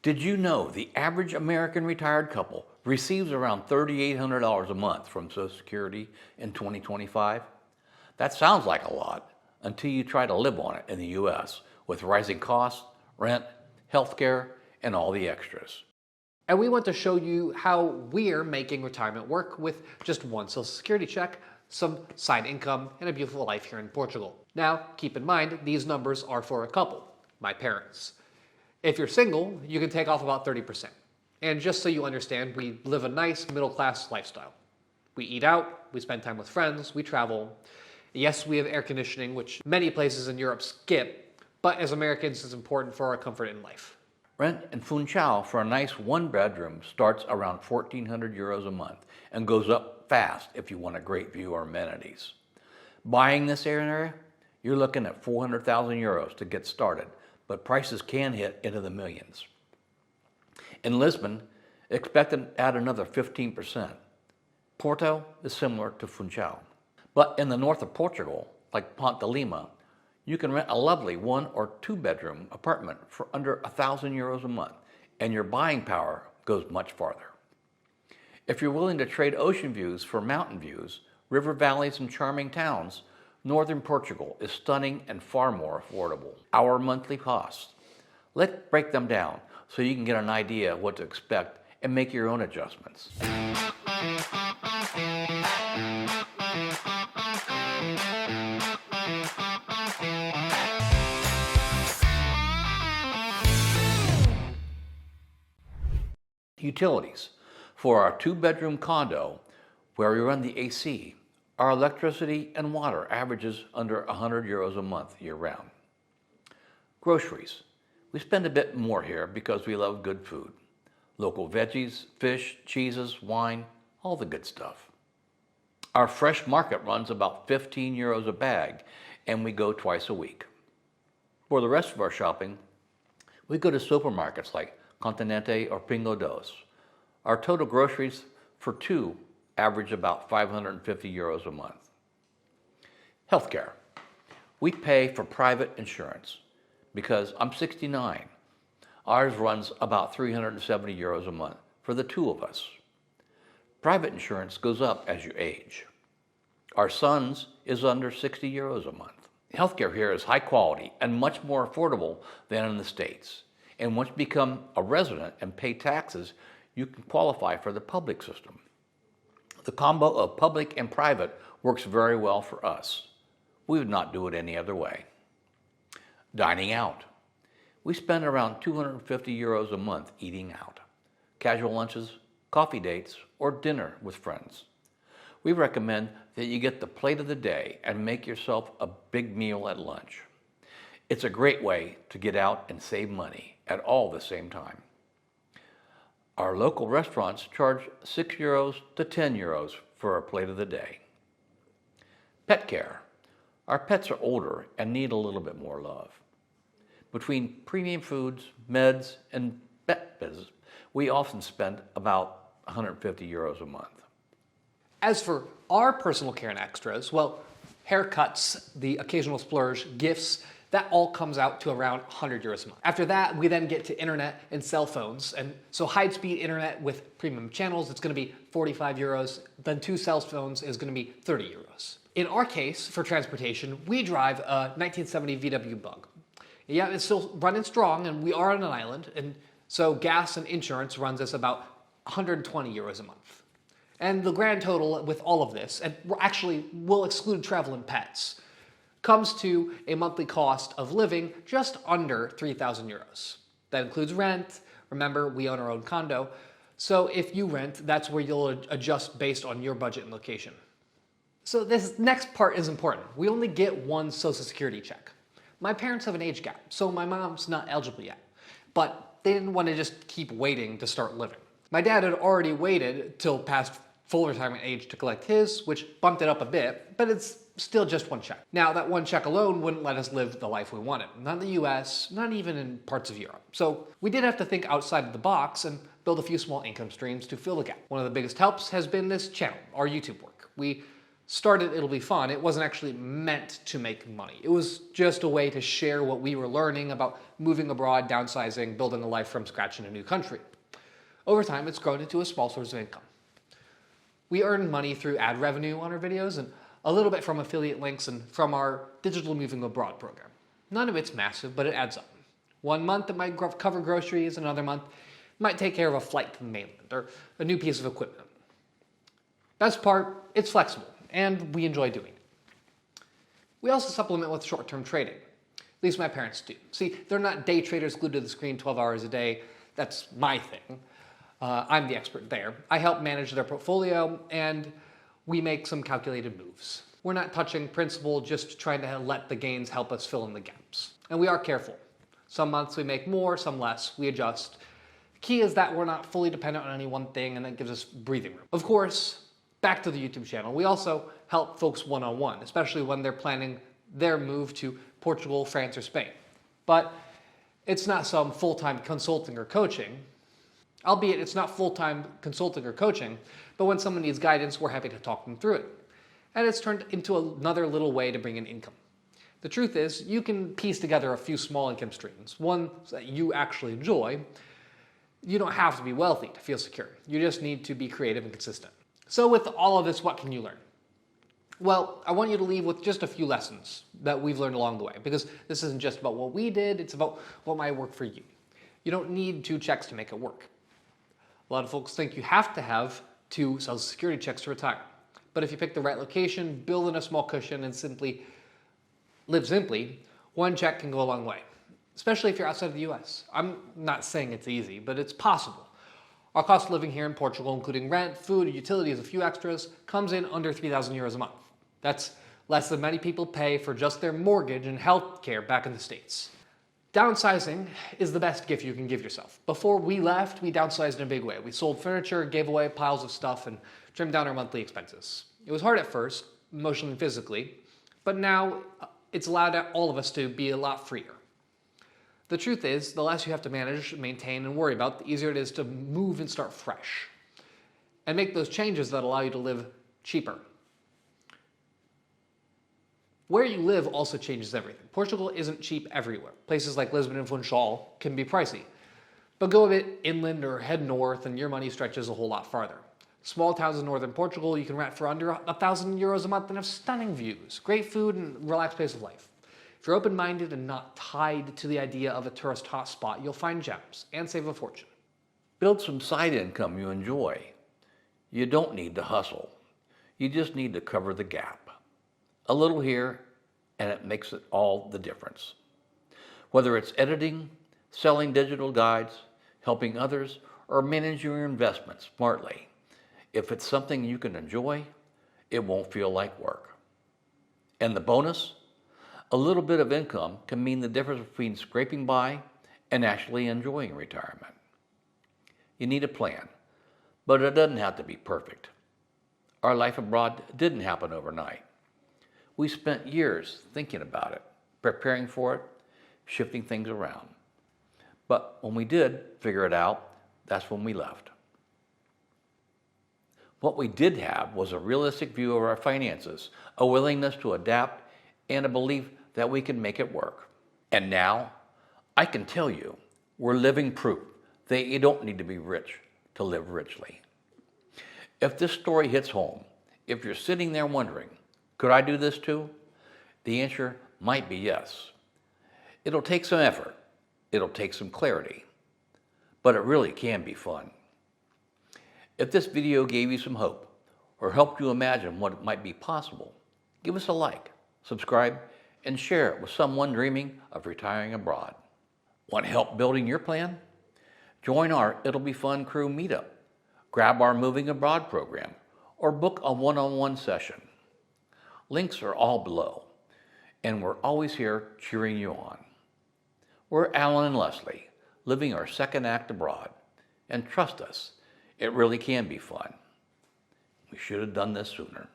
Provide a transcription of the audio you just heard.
Did you know the average American retired couple receives around $3,800 a month from Social Security in 2025? That sounds like a lot until you try to live on it in the U.S. with rising costs, rent, healthcare, and all the extras. And we want to show you how we're making retirement work with just one Social Security check, some side income, and a beautiful life here in Portugal. Now, keep in mind, these numbers are for a couple, my parents. If you're single, you can take off about 30%. And just so you understand, we live a nice middle-class lifestyle. We eat out, we spend time with friends, we travel. Yes, we have air conditioning, which many places in Europe skip, but as Americans, it's important for our comfort in life. Rent in Funchal for a nice one-bedroom starts around 1,400 euros a month and goes up fast if you want a great view or amenities. Buying this area, you're looking at 400,000 euros to get started, but prices can hit into the millions. In Lisbon, expect to add another 15%. Porto is similar to Funchal. But in the north of Portugal, like Ponte de Lima, you can rent a lovely one or two bedroom apartment for under 1,000 euros a month, and your buying power goes much farther. If you're willing to trade ocean views for mountain views, river valleys, and charming towns, northern Portugal is stunning and far more affordable. Our monthly costs. Let's break them down so you can get an idea of what to expect and make your own adjustments. Utilities. For our two-bedroom condo, where we run the AC, our electricity and water averages under 100 euros a month year-round. Groceries. We spend a bit more here because we love good food. Local veggies, fish, cheeses, wine, all the good stuff. Our fresh market runs about 15 euros a bag, and we go twice a week. For the rest of our shopping, we go to supermarkets like Continente or Pingo Doce. Our total groceries for two average about 550 euros a month. Healthcare. We pay for private insurance because I'm 69. Ours runs about 370 euros a month for the two of us. Private insurance goes up as you age. Our son's is under 60 euros a month. Healthcare here is high quality and much more affordable than in the States. And once you become a resident and pay taxes, you can qualify for the public system. The combo of public and private works very well for us. We would not do it any other way. Dining out. We spend around 250 euros a month eating out. Casual lunches, coffee dates, or dinner with friends. We recommend that you get the plate of the day and make yourself a big meal at lunch. It's a great way to get out and save money at all the same time. Our local restaurants charge 6 euros to 10 euros for a plate of the day. Pet care. Our pets are older and need a little bit more love. Between premium foods, meds, and pet visits, we often spend about 150 euros a month. As for our personal care and extras, well, haircuts, the occasional splurge, gifts, that all comes out to around 100 euros a month. After that, we then get to internet and cell phones. And so high-speed internet with premium channels, it's gonna be 45 euros. Then two cell phones is gonna be 30 euros. In our case, for transportation, we drive a 1970 VW Bug. Yeah, it's still running strong and we are on an island. And so gas and insurance runs us about 120 euros a month. And the grand total with all of this, and we'll exclude travel and pets, comes to a monthly cost of living just under 3,000 euros. That includes rent. Remember, we own our own condo. So if you rent, that's where you'll adjust based on your budget and location. So this next part is important. We only get one Social Security check. My parents have an age gap, so my mom's not eligible yet. But they didn't want to just keep waiting to start living. My dad had already waited till past full retirement age to collect his, which bumped it up a bit, but it's still just one check. Now, that one check alone wouldn't let us live the life we wanted. Not in the US, not even in parts of Europe. So we did have to think outside of the box and build a few small income streams to fill the gap. One of the biggest helps has been this channel, our YouTube work. We started It'll Be Fun, it wasn't actually meant to make money. It was just a way to share what we were learning about moving abroad, downsizing, building a life from scratch in a new country. Over time, it's grown into a small source of income. We earn money through ad revenue on our videos and a little bit from affiliate links and from our digital moving abroad program. None of it's massive, but it adds up. One month it might cover groceries, another month it might take care of a flight to the mainland or a new piece of equipment. Best part, it's flexible, and we enjoy doing it. We also supplement with short-term trading. At least my parents do. See, they're not day traders glued to the screen 12 hours a day. That's my thing. I'm the expert there. I help manage their portfolio, and we make some calculated moves. We're not touching principal, just trying to let the gains help us fill in the gaps. And we are careful. Some months we make more, some less. We adjust. Key is that we're not fully dependent on any one thing, and that gives us breathing room. Of course, back to the YouTube channel, we also help folks one-on-one, especially when they're planning their move to Portugal, France, or Spain. But it's not some full-time consulting or coaching. Albeit it's not full-time consulting or coaching, but when someone needs guidance, we're happy to talk them through it. And it's turned into another little way to bring in income. The truth is, you can piece together a few small income streams, one that you actually enjoy. You don't have to be wealthy to feel secure. You just need to be creative and consistent. So with all of this, what can you learn? Well, I want you to leave with just a few lessons that we've learned along the way, because this isn't just about what we did, it's about what might work for you. You don't need 2 checks to make it work. A lot of folks think you have to have 2 Social Security checks to retire. But if you pick the right location, build in a small cushion, and simply live simply, 1 check can go a long way, especially if you're outside of the US. I'm not saying it's easy, but it's possible. Our cost of living here in Portugal, including rent, food, utilities, a few extras, comes in under 3,000 euros a month. That's less than many people pay for just their mortgage and health care back in the States. Downsizing is the best gift you can give yourself. Before we left, we downsized in a big way. We sold furniture, gave away piles of stuff, and trimmed down our monthly expenses. It was hard at first, emotionally and physically, but now it's allowed all of us to be a lot freer. The truth is, the less you have to manage, maintain, and worry about, the easier it is to move and start fresh. And make those changes that allow you to live cheaper. Where you live also changes everything. Portugal isn't cheap everywhere. Places like Lisbon and Funchal can be pricey. But go a bit inland or head north and your money stretches a whole lot farther. Small towns in northern Portugal you can rent for under 1,000 euros a month and have stunning views, great food, and relaxed pace of life. If you're open-minded and not tied to the idea of a tourist hotspot, you'll find gems and save a fortune. Build some side income you enjoy. You don't need to hustle. You just need to cover the gap. A little here, and it makes it all the difference. Whether it's editing, selling digital guides, helping others, or managing your investments smartly, if it's something you can enjoy, it won't feel like work. And the bonus? A little bit of income can mean the difference between scraping by and actually enjoying retirement. You need a plan, but it doesn't have to be perfect. Our life abroad didn't happen overnight. We spent years thinking about it, preparing for it, shifting things around. But when we did figure it out, that's when we left. What we did have was a realistic view of our finances, a willingness to adapt, and a belief that we can make it work. And now, I can tell you, we're living proof that you don't need to be rich to live richly. If this story hits home, if you're sitting there wondering, could I do this too? The answer might be yes. It'll take some effort. It'll take some clarity. But it really can be fun. If this video gave you some hope or helped you imagine what might be possible, give us a like, subscribe, and share it with someone dreaming of retiring abroad. Want help building your plan? Join our It'll Be Fun crew meetup, grab our Moving Abroad program, or book a one-on-one session. Links are all below, and we're always here cheering you on. We're Alan and Leslie, living our second act abroad, and trust us, it really can be fun. We should have done this sooner.